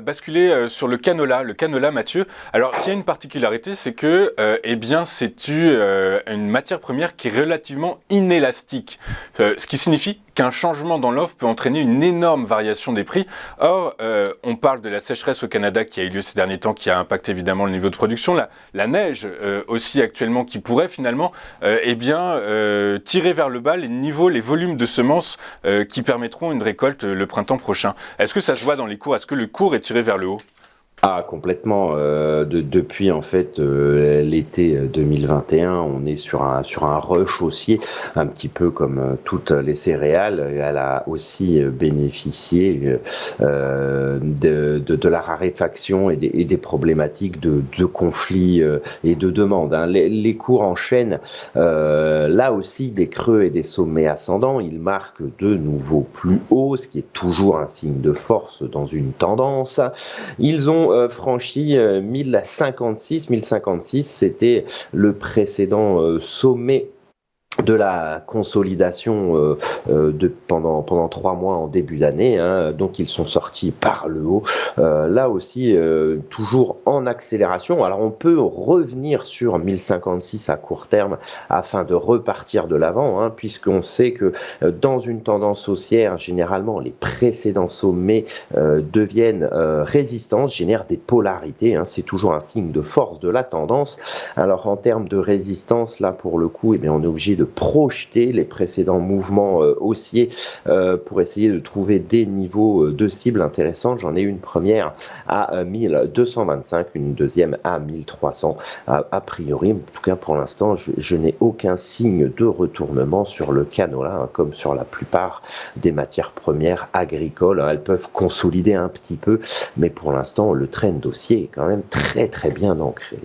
basculer sur le canola. Le canola, Mathieu. Alors, il y a une particularité, c'est que, eh bien, une matière première qui est relativement inélastique. Ce qui signifie qu'un changement dans l'offre peut entraîner une énorme variation des prix. Or, on parle de la sécheresse au Canada qui a eu lieu ces derniers temps, qui a impacté évidemment le niveau de production. La neige aussi actuellement qui pourrait finalement tirer vers le bas les volumes de semences qui permettront une récolte le printemps prochain. Est-ce que ça se voit dans les cours? Est-ce que le cours est tiré vers le haut? Ah, complètement. Depuis en fait l'été 2021, on est sur un rush haussier, un petit peu comme toutes les céréales. Elle a aussi bénéficié de la raréfaction et des problématiques de conflits et de demandes, hein. Les cours enchaînent là aussi des creux et des sommets ascendants. Ils marquent de nouveaux plus hauts, ce qui est toujours un signe de force dans une tendance. Ils ont franchi 1056, c'était le précédent sommet de la consolidation pendant 3 mois en début d'année, hein. Donc ils sont sortis par le haut, là aussi toujours en accélération. Alors on peut revenir sur 1056 à court terme afin de repartir de l'avant, hein, puisqu'on sait que dans une tendance haussière, généralement les précédents sommets deviennent résistants, génèrent des polarités, hein. C'est toujours un signe de force de la tendance. Alors en termes de résistance, là pour le coup, eh bien, on est obligé de projeter les précédents mouvements haussiers pour essayer de trouver des niveaux de cible intéressants. J'en ai une première à 1225, une deuxième à 1300. A priori, en tout cas pour l'instant, je n'ai aucun signe de retournement sur le canola, hein, comme sur la plupart des matières premières agricoles, hein. Elles peuvent consolider un petit peu, mais pour l'instant, le trend haussier est quand même très très bien ancré.